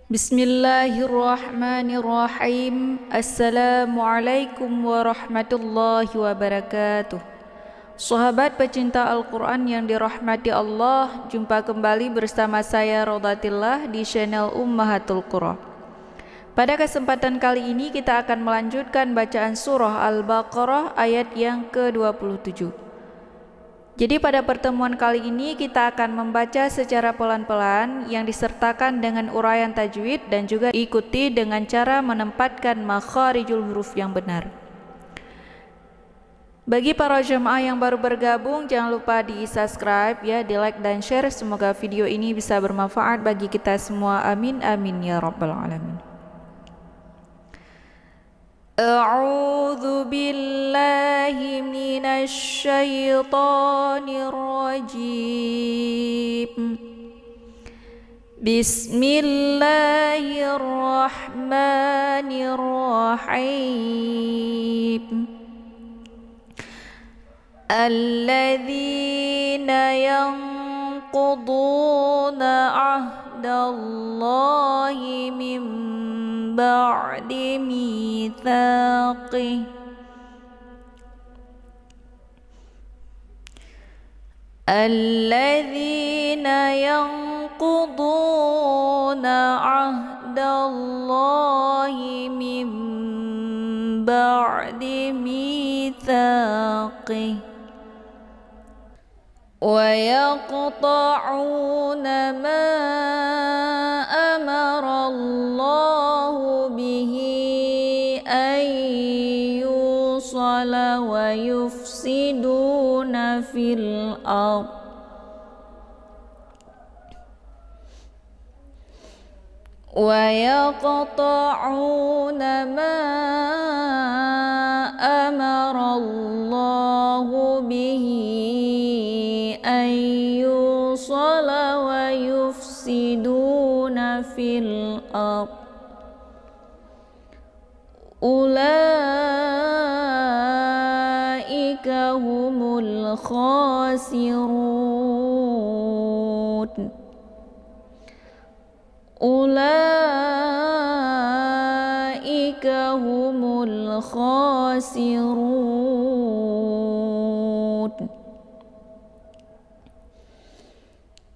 Bismillahirrahmanirrahim. Assalamualaikum warahmatullahi wabarakatuh. Sahabat pecinta Al-Quran yang dirahmati Allah, jumpa kembali bersama saya Rodatillah di channel Ummahatul Qura. Pada kesempatan kali ini kita akan melanjutkan bacaan surah Al-Baqarah ayat yang ke-27. Jadi pada pertemuan kali ini kita akan membaca secara pelan-pelan yang disertakan dengan uraian tajwid dan juga ikuti dengan cara menempatkan makharijul huruf yang benar. Bagi para jemaah yang baru bergabung, jangan lupa di-subscribe ya, di-like dan share. Semoga video ini bisa bermanfaat bagi kita semua. Amin amin ya rabbal alamin. A'udzu billahi minasy syaithanir rajim. Bismillahirrahmanirrahim. Alladzina yanquduna 'ahdallahi min ba'di mitsaqih alladzina yanquduna 'ahdallahi min ba'di mitsaqih wa yaqta'una ma amara Allahu bihi an yusala wa yufsiduna fil ardh wa yaqta'una ma amara Allahu bihi an yusala wa yufsiduna fil ardh ulaika humul khasirun ulaika humul khasirun.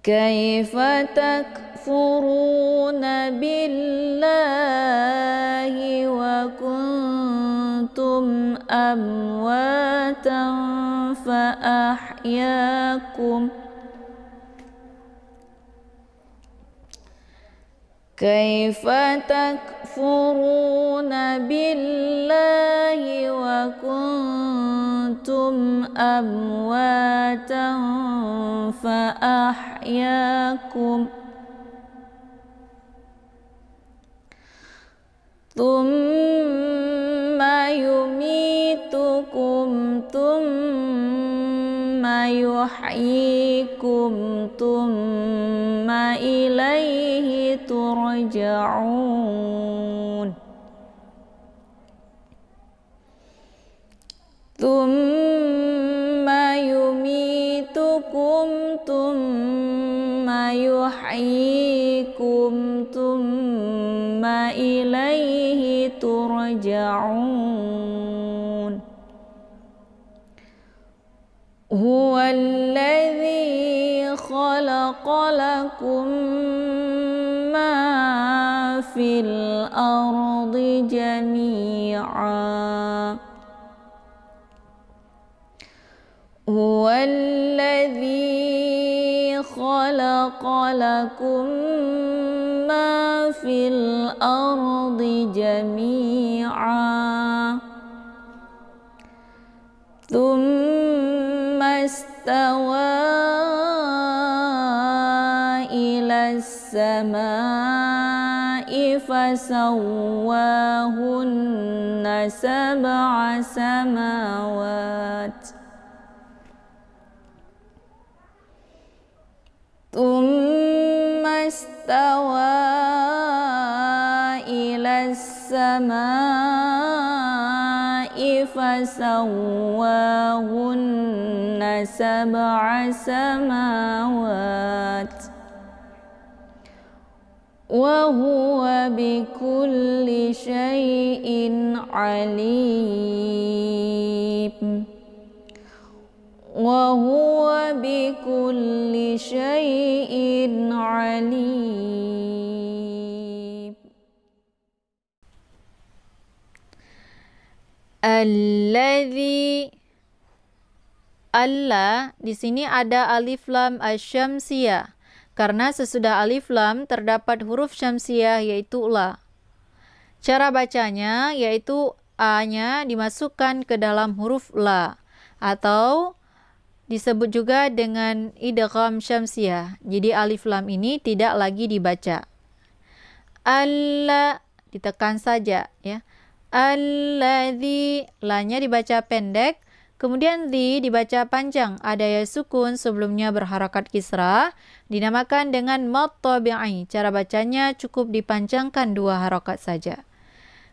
Kaifa takfuruna billahi wa kuntum amwatan fa ahyaakum Kaifa takfuruna billahi wa kuntum amwatan fa ahyaakum thumma yumitukum thumma yuhyikum thumma ilaihi turja'un thumma yumitukum thumma yuhyikum thumma ilaihi turja'un. Huwa alladhi khalaqa lakum ma fil ardi jami'a Huwa alladhi khalaqa lakum ma fil ardi jami'a thumma istawa ila as-samaa'i fasawwahunna sab'a samawat thumma istawa ila as-samaa'i fasawwahunna sab'a samawat wa huwa bikulli syai'in alim. Wa huwa bikulli syai'in alim. Alladzi, alla di sini ada alif lam asyamsiyah. Karena sesudah alif lam terdapat huruf syamsiyah yaitu la. Cara bacanya yaitu a-nya dimasukkan ke dalam huruf la atau disebut juga dengan idgham syamsiyah. Jadi alif lam ini tidak lagi dibaca. Alla ditekan saja ya. Alladzi, la-nya dibaca pendek. Kemudian di dibaca panjang, ada ya sukun sebelumnya berharakat kisra, dinamakan dengan mad tabi'i. Cara bacanya cukup dipanjangkan 2 harakat saja.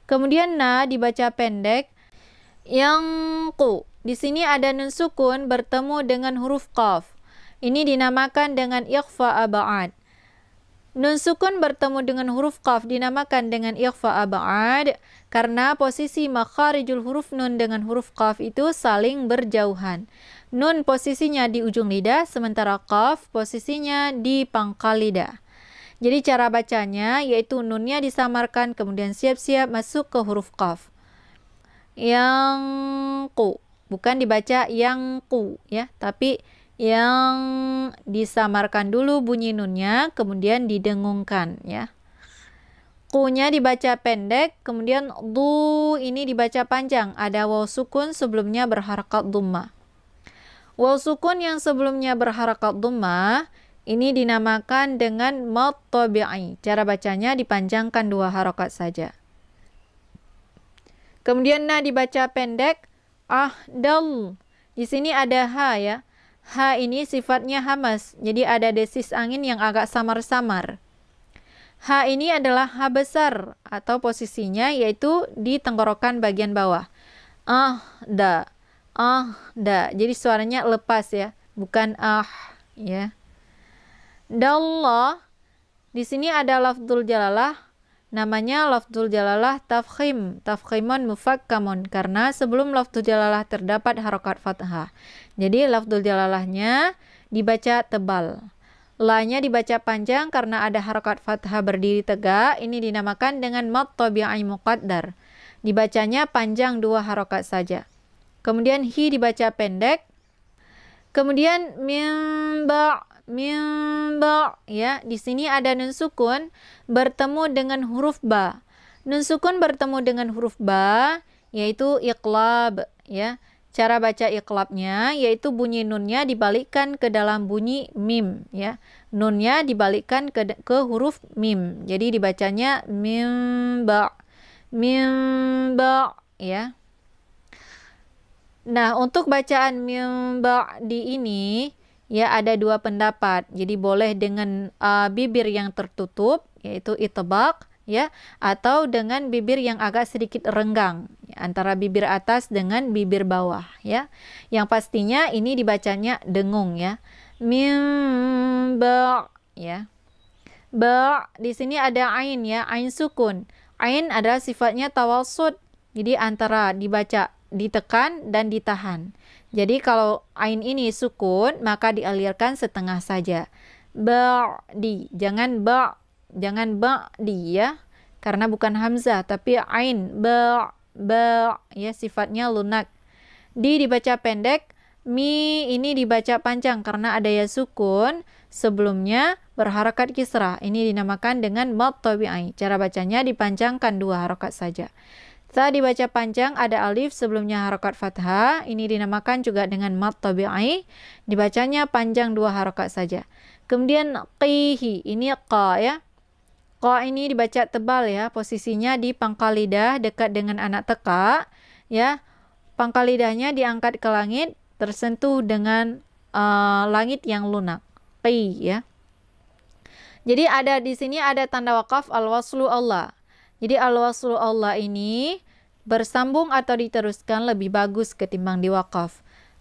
Kemudian na dibaca pendek. Yang ku, di sini ada nun sukun bertemu dengan huruf qaf. Ini dinamakan dengan ikhfa ab'ad. Nun sukun bertemu dengan huruf qaf dinamakan dengan ikhfa ab'ad karena posisi makharijul huruf nun dengan huruf qaf itu saling berjauhan. Nun posisinya di ujung lidah sementara qaf posisinya di pangkal lidah. Jadi cara bacanya yaitu nunnya disamarkan kemudian siap-siap masuk ke huruf qaf. Yang ku, bukan dibaca yang ku ya, tapi yang disamarkan dulu bunyi nunnya kemudian didengungkan ya. Ku-nya dibaca pendek, kemudian du ini dibaca panjang, ada waw sukun sebelumnya berharakat dhamma. Waw sukun yang sebelumnya berharakat dhamma ini dinamakan dengan mad tabi'i. Cara bacanya dipanjangkan 2 harakat saja. Kemudian na dibaca pendek, dal. Di sini ada ha ya. Ha ini sifatnya hamas, jadi ada desis angin yang agak samar-samar. Ha ini adalah ha besar atau posisinya yaitu di tenggorokan bagian bawah. Da. Jadi suaranya lepas ya, bukan ya. Dallah. Di sini ada lafdzul jalalah. Namanya lafdzul jalalah tafkhim, tafkhimun mufakkamun karena sebelum lafdzul jalalah terdapat harakat fathah. Jadi lafdzul jalalahnya dibaca tebal. La-nya dibaca panjang karena ada harakat fathah berdiri tegak. Ini dinamakan dengan mad tabi'i muqaddar. Dibacanya panjang 2 harakat saja. Kemudian hi dibaca pendek. Kemudian mimba ya, di sini ada nun sukun bertemu dengan huruf ba. Nun sukun bertemu dengan huruf ba yaitu iqlab ya. Cara baca iqlabnya yaitu bunyi nunnya dibalikkan ke dalam bunyi mim ya. Nunnya dibalikkan ke huruf mim. Jadi dibacanya mimba ya. Nah, untuk bacaan mimba di ini ya ada 2 pendapat. Jadi boleh dengan bibir yang tertutup yaitu itbaq ya atau dengan bibir yang agak sedikit renggang antara bibir atas dengan bibir bawah ya. Yang pastinya ini dibacanya dengung ya. Mimba ya. Ba di sini ada ain ya, ain sukun. Ain adalah sifatnya tawasud. Jadi antara dibaca ditekan dan ditahan. Jadi kalau ain ini sukun maka dialirkan setengah saja. Ba'di, jangan ba'di ya. Karena bukan hamzah tapi ain ba ya sifatnya lunak. Di dibaca pendek, mi ini dibaca panjang karena ada ya sukun sebelumnya berharakat kisrah. Ini dinamakan dengan mad tabi'i. Cara bacanya dipanjangkan 2 harakat saja. Sa dibaca panjang, ada alif sebelumnya harakat fathah. Ini dinamakan juga dengan mad tabi'i. Dibacanya panjang 2 harakat saja. Kemudian qihi, ini qa ya. Qa ini dibaca tebal ya. Posisinya di pangkal lidah dekat dengan anak tekak ya. Pangkal lidahnya diangkat ke langit, tersentuh dengan langit yang lunak. Qi ya. Jadi ada di sini ada tanda wakaf al-waslu Allah. Jadi al-waslu Allah ini bersambung atau diteruskan lebih bagus ketimbang diwakaf.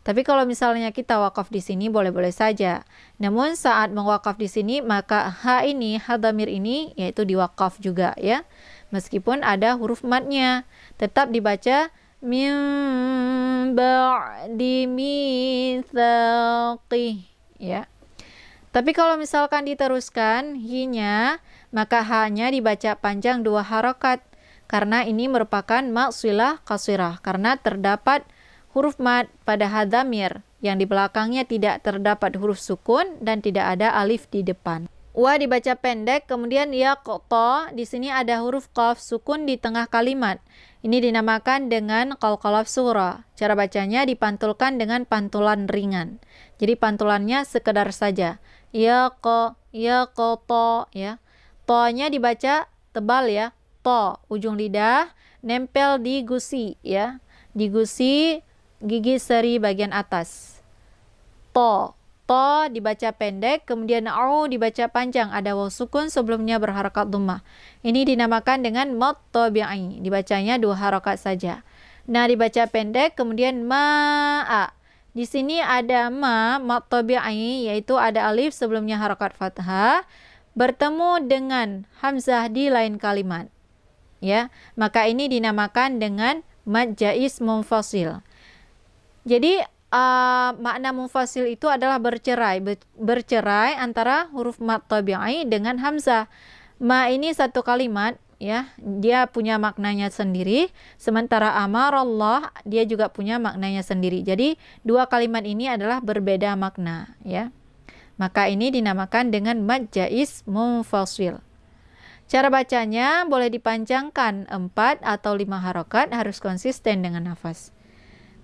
Tapi kalau misalnya kita wakaf di sini boleh-boleh saja. Namun saat mewakaf di sini maka ha ini, ha dhamir ini yaitu diwakaf juga ya. Meskipun ada huruf matnya, tetap dibaca min ba'di mitsaqih ya. Tapi kalau misalkan diteruskan hi-nya, maka ha-nya dibaca panjang 2 harokat. Karena ini merupakan maksilah qasirah. Karena terdapat huruf mat pada ha dhamir yang di belakangnya tidak terdapat huruf sukun dan tidak ada alif di depan. Wa dibaca pendek, kemudian ya qata, di sini ada huruf qaf sukun di tengah kalimat. Ini dinamakan dengan qalqalah surah. Cara bacanya dipantulkan dengan pantulan ringan. Jadi pantulannya sekedar saja. Ya qata ya. To-nya dibaca tebal ya. To, ujung lidah nempel di gusi ya. Di gusi gigi seri bagian atas. To dibaca pendek, kemudian au dibaca panjang, ada waw sukun sebelumnya berharakat dhammah. Ini dinamakan dengan mad tabi'i, dibacanya 2 harakat saja. Nah, dibaca pendek, kemudian ma'a. Di sini ada mad tabi'i, yaitu ada alif sebelumnya harakat fathah bertemu dengan hamzah di lain kalimat. Ya, maka ini dinamakan dengan mad jaiz munfasil. Jadi makna munfasil itu adalah bercerai antara huruf mad tabi'i dengan hamzah. Ma ini satu kalimat ya, dia punya maknanya sendiri, sementara amarallah dia juga punya maknanya sendiri. Jadi 2 kalimat ini adalah berbeda makna ya. Maka ini dinamakan dengan mad jaiz munfasil. Cara bacanya boleh dipanjangkan 4 atau 5 harokat, harus konsisten dengan nafas.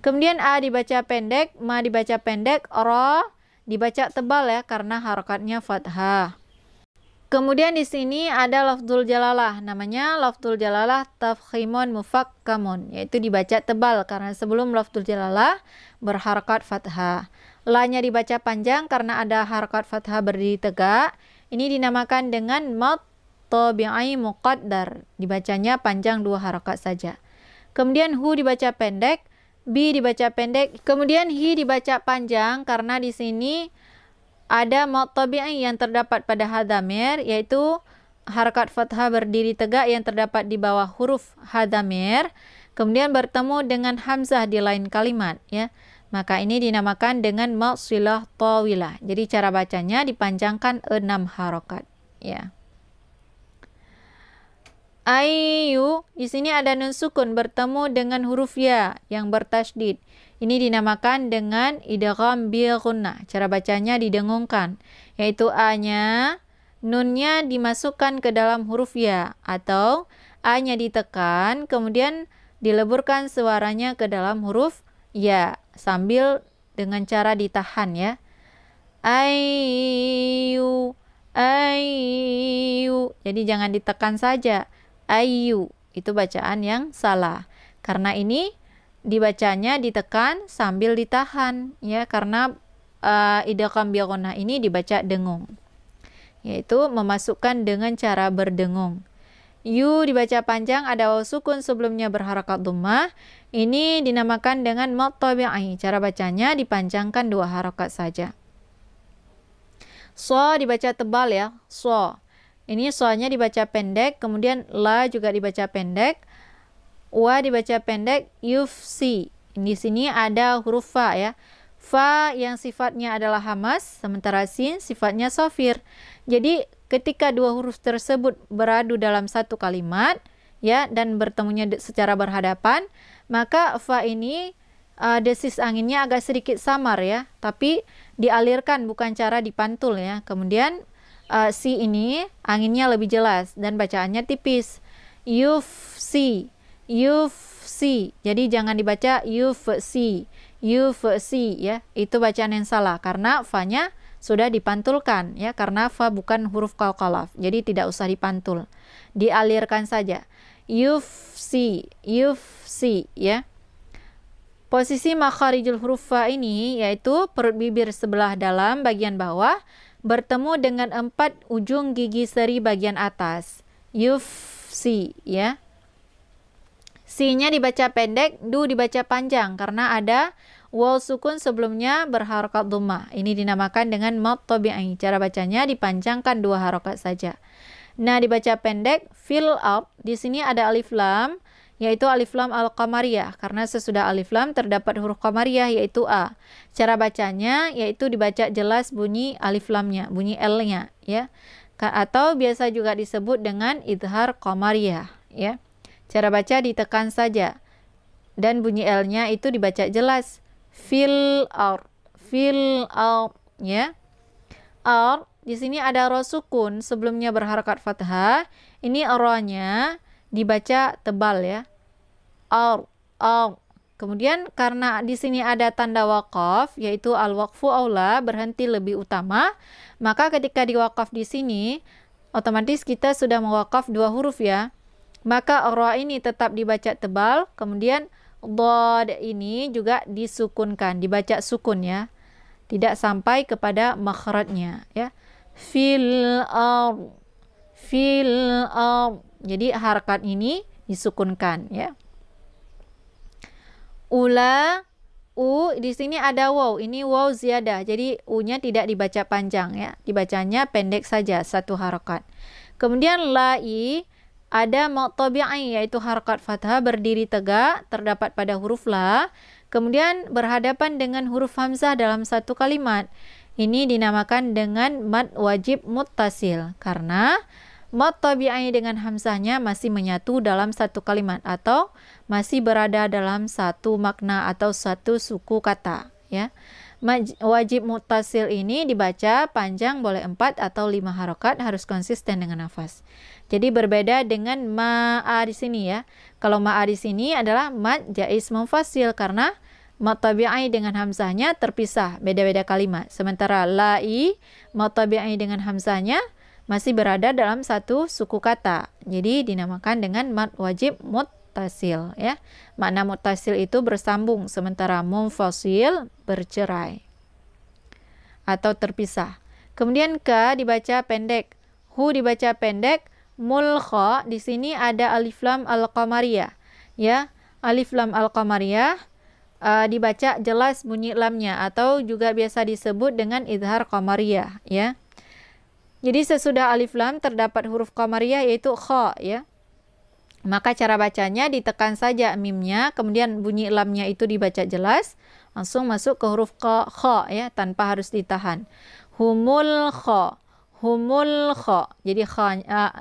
Kemudian a dibaca pendek, ma dibaca pendek, ra dibaca tebal ya karena harokatnya fathah. Kemudian di sini ada lafzul jalalah, namanya lafzul jalalah tafkhimun mufakkamun, yaitu dibaca tebal karena sebelum lafzul jalalah berharokat fathah. La-nya dibaca panjang karena ada harokat fathah berdiri tegak. Ini dinamakan dengan mad tabi'i muqaddar, dibacanya panjang 2 harokat saja. Kemudian hu dibaca pendek, bi dibaca pendek, kemudian hi dibaca panjang karena di sini ada mad tabi'i yang terdapat pada ha dhamir, yaitu harakat fathah berdiri tegak yang terdapat di bawah huruf ha dhamir, kemudian bertemu dengan hamzah di lain kalimat ya. Maka ini dinamakan dengan mad silah tawilah. Jadi cara bacanya dipanjangkan 6 harokat ya. Ayu, di sini ada nun sukun bertemu dengan huruf ya yang bertasydid. Ini dinamakan dengan idgham bil gunnah. Cara bacanya didengungkan, yaitu a-nya, nunnya dimasukkan ke dalam huruf ya atau a-nya ditekan kemudian dileburkan suaranya ke dalam huruf ya sambil dengan cara ditahan ya. Ayu, ayu. Jadi jangan ditekan saja. Ayu, itu bacaan yang salah. Karena ini dibacanya ditekan sambil ditahan ya, karena idgham bil gunnah ini dibaca dengung. Yaitu memasukkan dengan cara berdengung. Yu dibaca panjang, ada waw sukun sebelumnya berharakat dhammah. Ini dinamakan dengan mad tabi'i. Cara bacanya dipanjangkan 2 harakat saja. So dibaca tebal ya, so. Ini so-nya dibaca pendek, kemudian la juga dibaca pendek. Wa dibaca pendek, yufsi. Di sini ada huruf fa ya. Fa yang sifatnya adalah hamas, sementara sin sifatnya sofir. Jadi ketika 2 huruf tersebut beradu dalam satu kalimat ya dan bertemunya secara berhadapan, maka fa ini desis anginnya agak sedikit samar ya, tapi dialirkan bukan cara dipantul ya. Kemudian si ini anginnya lebih jelas dan bacaannya tipis. Yufsi, yufsi. Jadi jangan dibaca yufsi, yufsi ya. Itu bacaan yang salah karena fa-nya sudah dipantulkan ya, karena fa bukan huruf qalqalah. Jadi tidak usah dipantul. Dialirkan saja. Yufsi, yufsi ya. Posisi makharijul huruf fa ini yaitu perut bibir sebelah dalam bagian bawah bertemu dengan 4 ujung gigi seri bagian atas. Yufsi ya. Si-nya dibaca pendek, du dibaca panjang karena ada waw sukun sebelumnya berharokat dhammah. Ini dinamakan dengan mad tabi'i. Cara bacanya dipanjangkan 2 harokat saja. Nah, dibaca pendek fill up. Di sini ada alif lam, yaitu alif lam al-qamariyah, karena sesudah alif lam terdapat huruf qamariyah yaitu a. Cara bacanya yaitu dibaca jelas bunyi alif lamnya, bunyi l-nya ya. Atau biasa juga disebut dengan idhar qamariyah ya. Cara baca ditekan saja dan bunyi l-nya itu dibaca jelas. Fill out ya. Out di sini ada ro sukun sebelumnya berharakat fathah. Ini ro-nya dibaca tebal ya. Out. Kemudian karena di sini ada tanda wakaf yaitu al-waqfu aula, berhenti lebih utama, maka ketika diwakaf di sini otomatis kita sudah mewakaf 2 huruf ya. Maka ro ini tetap dibaca tebal, kemudian dhad ini juga disukunkan, dibaca sukun ya. Tidak sampai kepada makhrajnya ya. Fil ard. Jadi harakat ini disukunkan ya. Ula di sini ada waw. Ini waw ziyadah. Jadi u-nya tidak dibaca panjang ya. Dibacanya pendek saja 1 harakat. Kemudian lai ada mad tabi'i yaitu harakat fathah berdiri tegak terdapat pada huruf la, kemudian berhadapan dengan huruf hamzah dalam 1 kalimat. Ini dinamakan dengan mad wajib muttasil karena mad tabi'i dengan hamzahnya masih menyatu dalam 1 kalimat atau masih berada dalam 1 makna atau 1 suku kata ya. Wajib muttasil ini dibaca panjang boleh 4 atau 5 harokat, harus konsisten dengan nafas. Jadi berbeda dengan ma'a di sini ya. Kalau ma'a di sini adalah mad jaiz munfasil karena mad tabi'i dengan hamzahnya terpisah, beda-beda kalimat. Sementara lai mad tabi'i dengan hamzahnya masih berada dalam 1 suku kata. Jadi dinamakan dengan mad wajib muttasil ya. Makna muttasil itu bersambung, sementara munfasil bercerai atau terpisah. Kemudian ka dibaca pendek, hu dibaca pendek, mulkha di sini ada alif lam al-qamariyah ya. Alif lam al-qamariyah dibaca jelas bunyi lamnya atau juga biasa disebut dengan idhar qamariyah ya. Jadi sesudah alif lam terdapat huruf qamariyah yaitu kha ya. Maka cara bacanya ditekan saja mimnya, kemudian bunyi lamnya itu dibaca jelas, langsung masuk ke huruf kha ya, tanpa harus ditahan. Humul kha. Jadi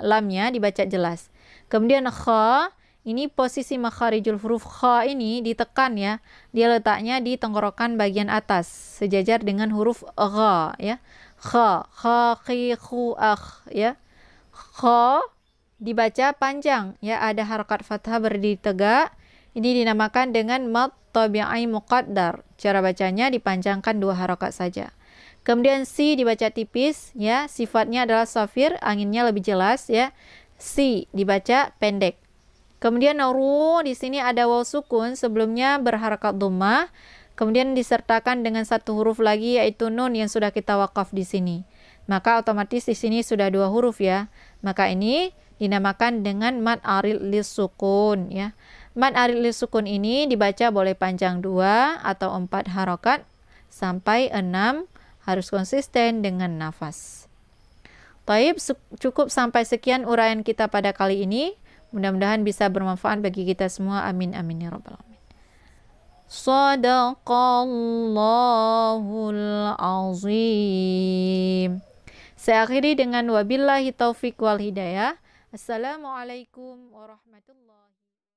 lamnya dibaca jelas. Kemudian kha, ini posisi makharijul huruf kha ini ditekan ya. Dia letaknya di tenggorokan bagian atas, sejajar dengan huruf gha ya. Kha, khi, khu, akh ya. Kha dibaca panjang ya, ada harakat fathah berdiri tegak. Ini dinamakan dengan mad tabi'i muqaddar. Cara bacanya dipanjangkan 2 harakat saja. Kemudian si dibaca tipis ya, sifatnya adalah safir, anginnya lebih jelas ya. Si dibaca pendek. Kemudian ru di sini ada waw sukun sebelumnya berharakat dhammah, kemudian disertakan dengan 1 huruf lagi yaitu nun yang sudah kita wakaf di sini. Maka otomatis di sini sudah 2 huruf ya. Maka ini dinamakan dengan mad arid lis-sukun ya. Mad arid lis-sukun ini dibaca boleh panjang 2 atau 4 harokat sampai 6, harus konsisten dengan nafas. Taib, cukup sampai sekian uraian kita pada kali ini. Mudah-mudahan bisa bermanfaat bagi kita semua. Amin amin ya rabbal alamin. Shadaqallahul azim. Saya akhiri dengan wabillahi taufik wal hidayah. Assalamualaikum warahmatullahi